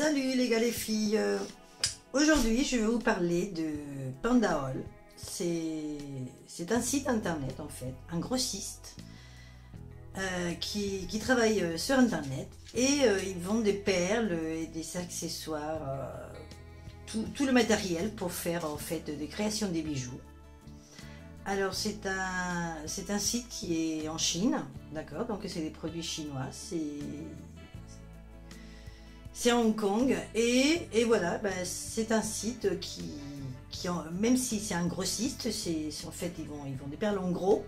Salut les gars les filles, aujourd'hui je vais vous parler de Panda Haul. C'est un site internet en fait, un grossiste qui travaille sur internet et ils vendent des perles et des accessoires, tout le matériel pour faire en fait des créations des bijoux. Alors c'est un site qui est en Chine, d'accord, donc c'est des produits chinois, c'est à Hong Kong et voilà, ben, c'est un site qui même si c'est un grossiste, en fait ils vont des perles en gros.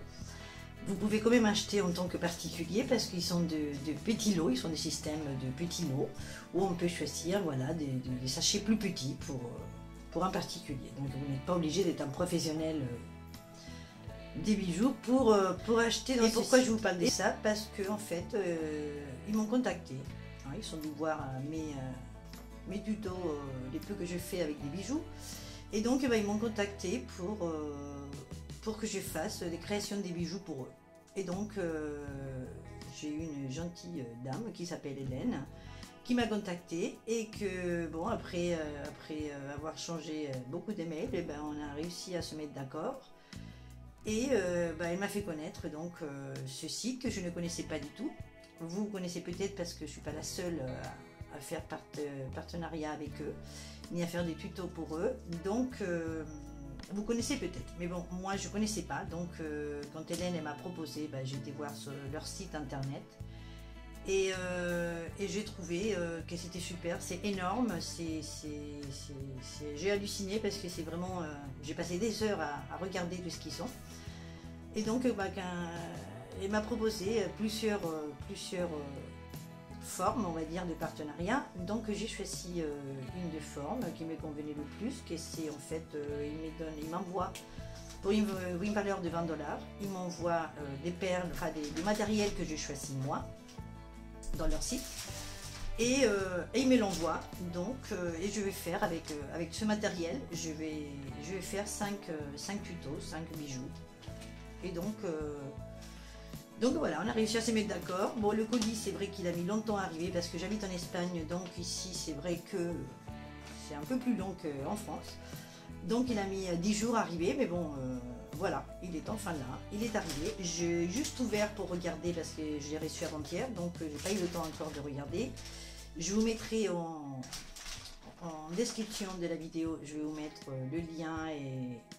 Vous pouvez quand même acheter en tant que particulier parce qu'ils sont de petits lots, ils sont des systèmes de petits lots où on peut choisir voilà, des sachets plus petits pour un particulier. Donc vous n'êtes pas obligé d'être un professionnel des bijoux pour acheter dans ce site. Pourquoi je vous parle de ça? Parce que en fait ils m'ont contacté. Ils sont venus voir mes tutos, les peu que je fais avec des bijoux. Et donc ils m'ont contacté pour que je fasse des créations des bijoux pour eux. Et donc j'ai eu une gentille dame qui s'appelle Hélène qui m'a contacté et que bon après avoir changé beaucoup d'emails, on a réussi à se mettre d'accord. Et elle m'a fait connaître donc ce site que je ne connaissais pas du tout. Vous connaissez peut-être parce que je ne suis pas la seule à faire partenariat avec eux, ni à faire des tutos pour eux. Donc, vous connaissez peut-être. Mais bon, moi, je ne connaissais pas. Donc, quand Hélène m'a proposé, j'ai été voir sur leur site internet. Et j'ai trouvé que c'était super. C'est énorme. J'ai halluciné parce que c'est vraiment... j'ai passé des heures à regarder tout ce qu'ils sont. Et donc, elle m'a proposé plusieurs formes, on va dire, de partenariat. Donc j'ai choisi une des formes qui me convenait le plus, que c'est en fait, il m'envoie pour une valeur de 20 $, il m'envoie des perles, enfin du matériel que je choisis moi, dans leur site, et il me l'envoie, donc, et je vais faire avec ce matériel, je vais faire 5 tutos, 5 bijoux, et donc voilà, on a réussi à se mettre d'accord. Bon, le colis, c'est vrai qu'il a mis longtemps à arriver parce que j'habite en Espagne, donc ici, c'est vrai que c'est un peu plus long qu'en France. Donc il a mis 10 jours à arriver, mais bon, voilà, il est enfin là, il est arrivé. J'ai juste ouvert pour regarder parce que j'ai reçu avant-hier, donc j'ai pas eu le temps encore de regarder. Je vous mettrai en description de la vidéo, je vais vous mettre le lien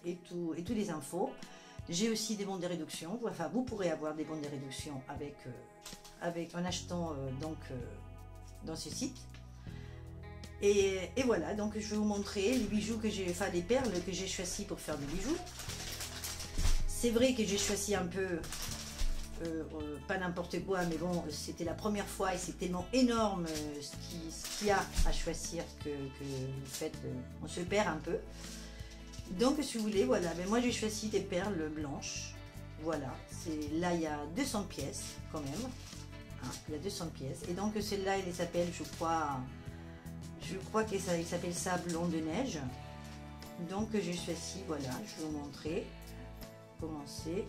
et toutes les infos. J'ai aussi des bons de réduction, enfin vous pourrez avoir des bons de réduction en achetant dans ce site. Et voilà, donc je vais vous montrer les bijoux que j'ai, enfin les perles que j'ai choisies pour faire des bijoux. C'est vrai que j'ai choisi un peu, pas n'importe quoi, mais bon, c'était la première fois et c'est tellement énorme ce qu'il y a à choisir que en fait, on se perd un peu. Donc si vous voulez, voilà, moi j'ai choisi des perles blanches, voilà, là il y a 200 pièces quand même, hein, il y a 200 pièces, et donc celle-là elle s'appelle, je crois qu'il s'appelle ça blanc de neige, donc j'ai choisi, voilà, je vais vous montrer comment c'est,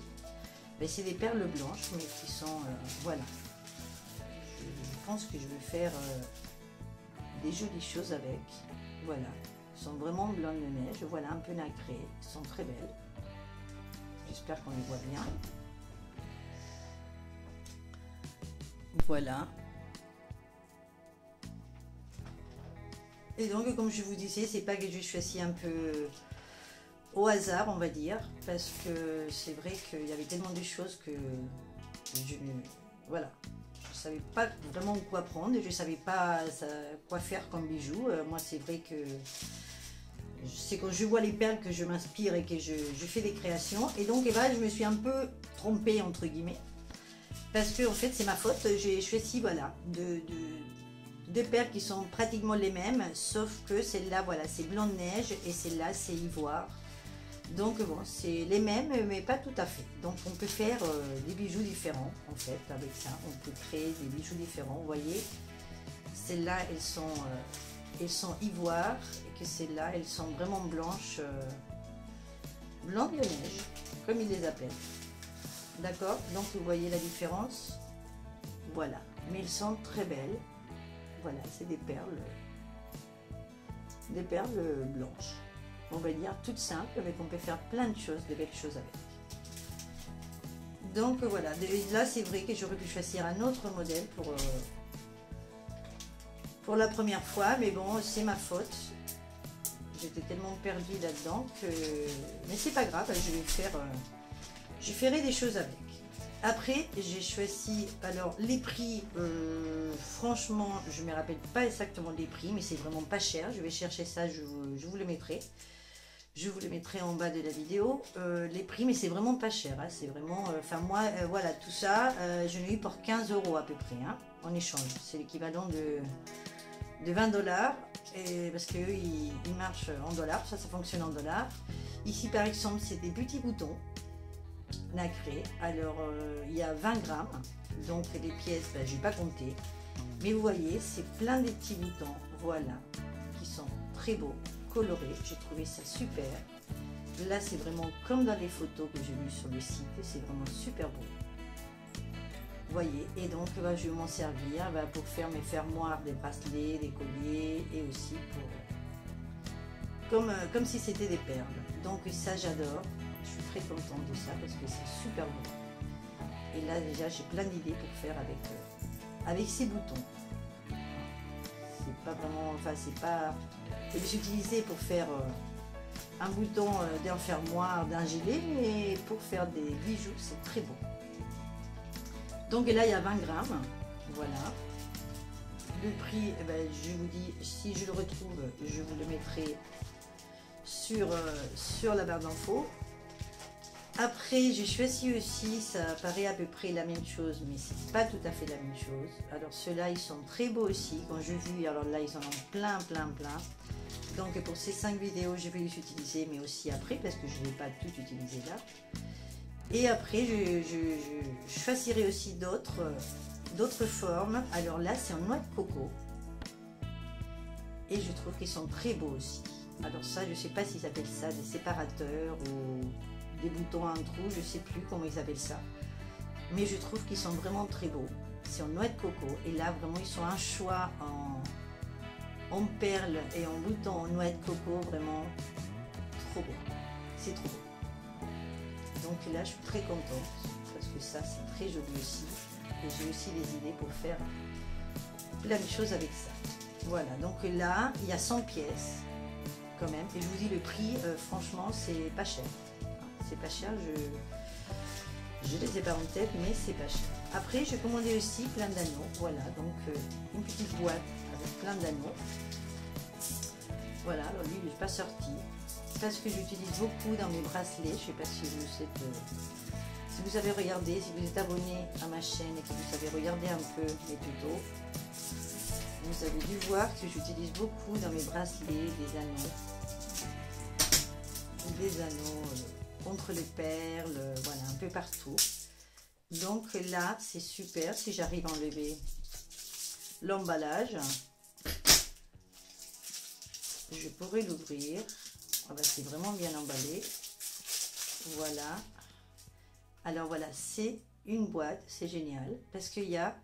c'est des perles blanches mais qui sont, voilà, je pense que je vais faire des jolies choses avec, voilà. Sont vraiment blancs de neige, voilà, un peu nacrées, sont très belles. J'espère qu'on les voit bien. Voilà. Et donc, comme je vous disais, c'est pas que je choisis un peu au hasard, on va dire, parce que c'est vrai qu'il y avait tellement de choses que je ne... Voilà. Je savais pas vraiment quoi prendre, je savais pas quoi faire comme bijoux. Moi, c'est vrai que c'est quand je vois les perles que je m'inspire et que je fais des créations. Et donc, je me suis un peu trompée, entre guillemets, parce que en fait, c'est ma faute. J'ai choisi, voilà, deux perles qui sont pratiquement les mêmes, sauf que celle-là, voilà, c'est blanc de neige et celle-là, c'est ivoire. Donc bon, c'est les mêmes, mais pas tout à fait. Donc on peut faire des bijoux différents, en fait, avec ça. On peut créer des bijoux différents. Vous voyez, celles-là, elles sont ivoires, et que celles-là, elles sont vraiment blanches, blanc de neige, comme ils les appellent. D'accord? Donc vous voyez la différence. Voilà. Mais elles sont très belles. Voilà, c'est des perles des perles blanches. On va dire toutes simples, mais qu'on peut faire plein de choses, de belles choses avec. Donc voilà, là c'est vrai que j'aurais pu choisir un autre modèle pour la première fois, mais bon, c'est ma faute. J'étais tellement perdue là-dedans que... Mais c'est pas grave, je ferai des choses avec. Après, j'ai choisi, alors les prix, franchement, je ne me rappelle pas exactement des prix, mais c'est vraiment pas cher. Je vais chercher ça, je vous le mettrai. Je vous le mettrai en bas de la vidéo, les prix, mais c'est vraiment pas cher. Hein, c'est vraiment, enfin moi, voilà, tout ça, je l'ai eu pour 15 € à peu près, hein, en échange. C'est l'équivalent de 20 $, et, parce qu'eux, ils marchent en dollars, ça fonctionne en dollars. Ici, par exemple, c'est des petits boutons nacrés. Alors, il y a 20 grammes, donc les pièces, ben, je n'ai pas compté. Mais vous voyez, c'est plein de petits boutons, voilà, qui sont très beaux, colorés. J'ai trouvé ça super. Là, c'est vraiment comme dans les photos que j'ai vues sur le site, c'est vraiment super beau. Vous voyez, et donc bah, je vais m'en servir pour faire mes fermoirs, des bracelets, des colliers, et aussi comme si c'était des perles. Donc ça, j'adore. Je suis très contente de ça parce que c'est super beau. Et là, déjà, j'ai plein d'idées pour faire avec ces boutons. C'est pas vraiment, enfin, c'est pas... Je vais les utiliser pour faire un bouton d'un fermoir, d'un gilet, mais pour faire des bijoux, c'est très beau. Donc là, il y a 20 grammes, voilà. Le prix, eh ben, je vous dis, si je le retrouve, je vous le mettrai sur la barre d'infos. Après, j'ai choisi aussi, ça paraît à peu près la même chose, mais c'est pas tout à fait la même chose. Alors ceux-là, ils sont très beaux aussi. Quand j'ai vu, alors là, ils en ont plein. Donc pour ces 5 vidéos, je vais les utiliser, mais aussi après, parce que je ne vais pas tout utiliser là. Et après, je choisirai aussi d'autres formes. Alors là, c'est en noix de coco. Et je trouve qu'ils sont très beaux aussi. Alors ça, je ne sais pas s'ils appellent ça des séparateurs ou des boutons à un trou. Je ne sais plus comment ils appellent ça. Mais je trouve qu'ils sont vraiment très beaux. C'est en noix de coco. Et là, vraiment, ils sont un choix en perles et en boutons en noix de coco. Vraiment trop beau. C'est trop beau. Donc là, je suis très contente parce que ça, c'est très joli aussi. Et j'ai aussi des idées pour faire plein de choses avec ça. Voilà, donc là, il y a 100 pièces quand même. Et je vous dis, le prix, franchement, c'est pas cher. C'est pas cher, je les ai pas en tête, mais c'est pas cher. Après, j'ai commandé aussi plein d'anneaux. Voilà, donc une petite boîte avec plein d'anneaux. Voilà, alors lui, il n'est pas sorti. Parce que j'utilise beaucoup dans mes bracelets. Je ne sais pas si vous avez regardé, si vous êtes abonné à ma chaîne et que vous avez regardé un peu mes tutos, vous avez dû voir que j'utilise beaucoup dans mes bracelets des anneaux contre les perles, voilà, un peu partout. Donc là, c'est super si j'arrive à enlever l'emballage. Je pourrais l'ouvrir. Ah bah, c'est vraiment bien emballé. Voilà. Alors voilà, c'est une boîte, c'est génial parce qu'il y a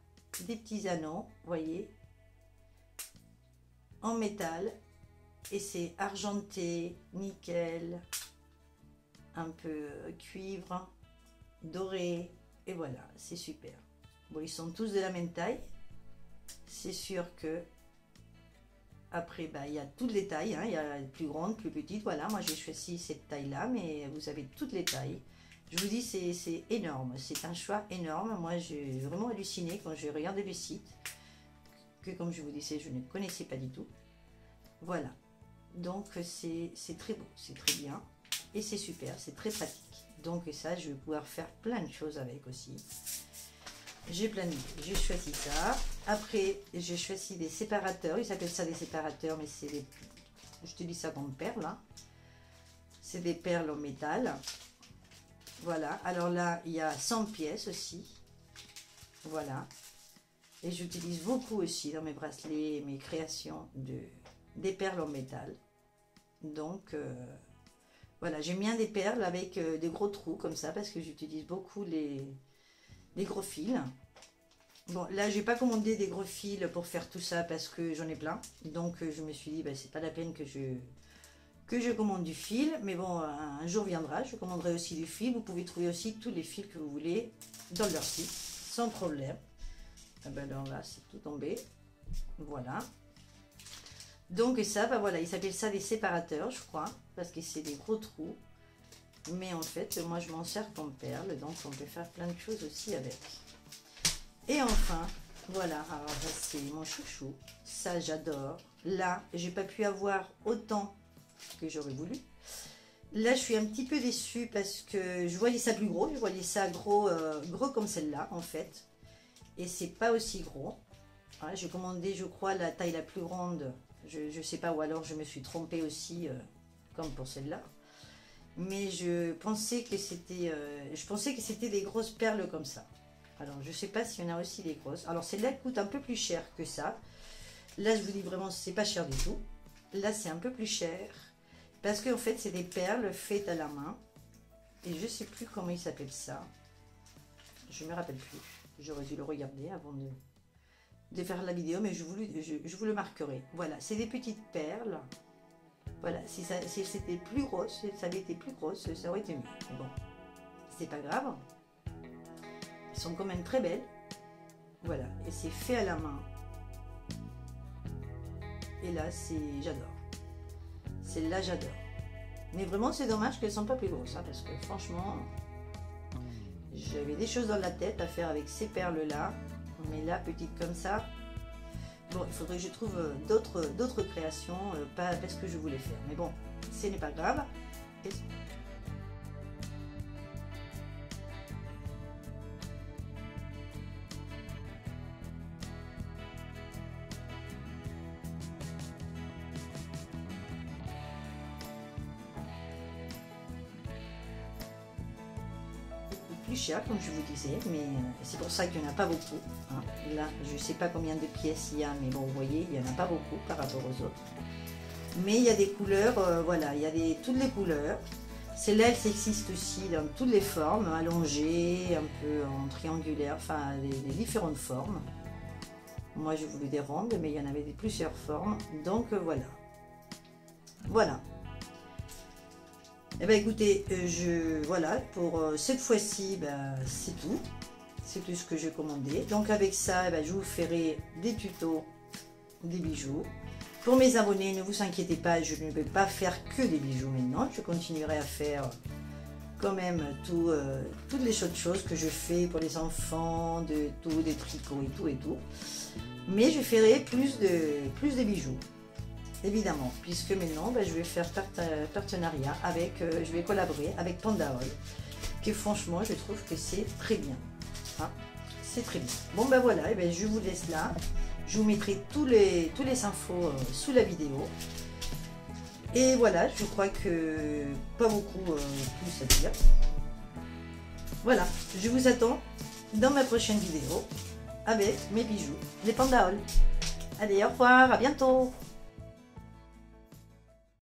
des petits anneaux, vous voyez, en métal, et c'est argenté, nickel, un peu cuivre, doré, et voilà, c'est super. Bon, ils sont tous de la même taille. C'est sûr que après, bah, il y a toutes les tailles, hein. Il y a plus grandes, plus petites. Voilà, moi j'ai choisi cette taille-là, mais vous avez toutes les tailles. Je vous dis, c'est énorme. C'est un choix énorme. Moi, j'ai vraiment halluciné quand j'ai regardé le site, que comme je vous disais, je ne connaissais pas du tout. Voilà. Donc, c'est très beau, c'est très bien. Et c'est super, c'est très pratique. Donc, ça, je vais pouvoir faire plein de choses avec aussi. J'ai plein d'idées. J'ai choisi ça. Après, j'ai choisi des séparateurs. Ils appellent ça des séparateurs, mais c'est des... Je te dis ça comme perles. Hein. C'est des perles en métal. Voilà. Alors là, il y a 100 pièces aussi. Voilà. Et j'utilise beaucoup aussi dans mes bracelets, mes créations, des perles en métal. Donc, voilà. J'aime bien des perles avec des gros trous comme ça parce que j'utilise beaucoup les gros fils. Bon, là, j'ai pas commandé des gros fils pour faire tout ça parce que j'en ai plein. Donc, je me suis dit, bah, c'est pas la peine que je commande du fil. Mais bon, un jour viendra, je commanderai aussi du fil. Vous pouvez trouver aussi tous les fils que vous voulez dans leur site, sans problème. Ah ben alors là, c'est tout tombé. Voilà. Donc, ça, bah voilà, ils s'appellent ça des séparateurs, je crois, parce que c'est des gros trous. Mais en fait, moi, je m'en sers comme perle, donc on peut faire plein de choses aussi avec. Et enfin, voilà, alors ça c'est mon chouchou, ça j'adore. Là, j'ai pas pu avoir autant que j'aurais voulu. Là, je suis un petit peu déçue parce que je voyais ça plus gros, je voyais ça gros, gros comme celle-là en fait. Et c'est pas aussi gros. Voilà, j'ai commandé, je crois, la taille la plus grande. Je sais pas, ou alors je me suis trompée aussi, comme pour celle-là. Mais je pensais que c'était des grosses perles comme ça. Alors, je ne sais pas s'il y en a aussi des grosses. Alors, celle-là coûte un peu plus cher que ça. Là, je vous dis vraiment, c'est pas cher du tout. Là, c'est un peu plus cher. Parce qu'en fait, c'est des perles faites à la main. Et je ne sais plus comment il s'appelle ça. Je ne me rappelle plus. J'aurais dû le regarder avant de faire la vidéo. Mais je vous le marquerai. Voilà, c'est des petites perles. Voilà, si c'était plus gros, si ça avait été plus gros, ça aurait été mieux. Mais bon, c'est pas grave. Elles sont quand même très belles. Voilà, et c'est fait à la main. Et là, j'adore. Celle-là, j'adore. Mais vraiment, c'est dommage qu'elles ne sont pas plus grosses, hein, parce que franchement, j'avais des choses dans la tête à faire avec ces perles-là. Mais là, petites comme ça, bon, il faudrait que je trouve d'autres créations, pas ce que je voulais faire. Mais bon, ce n'est pas grave. Plus cher comme je vous disais, mais c'est pour ça qu'il n'y en a pas beaucoup, hein. Là je sais pas combien de pièces il y a, mais bon, vous voyez, il n'y en a pas beaucoup par rapport aux autres, mais il y a des couleurs, voilà, il y a toutes les couleurs. Celle-là, elle existe aussi dans toutes les formes, allongées, un peu en triangulaire, enfin des différentes formes. Moi j'ai voulu des rondes, mais il y en avait plusieurs formes, donc voilà. Eh bien écoutez, voilà, pour cette fois-ci, c'est tout. C'est tout ce que j'ai commandé. Donc avec ça, je vous ferai des tutos, des bijoux. Pour mes abonnés, ne vous inquiétez pas, je ne vais pas faire que des bijoux maintenant. Je continuerai à faire quand même toutes les autres choses que je fais pour les enfants, des tricots et tout. Mais je ferai plus de bijoux. Évidemment, puisque maintenant je vais faire partenariat avec, je vais collaborer avec Panda Oil, que franchement je trouve que c'est très bien, hein, c'est très bien. Bon voilà, je vous laisse là, je vous mettrai tous les infos sous la vidéo. Et voilà, je crois que pas beaucoup plus à dire. Voilà, je vous attends dans ma prochaine vidéo avec mes bijoux, les Panda Oil. Allez, au revoir, à bientôt.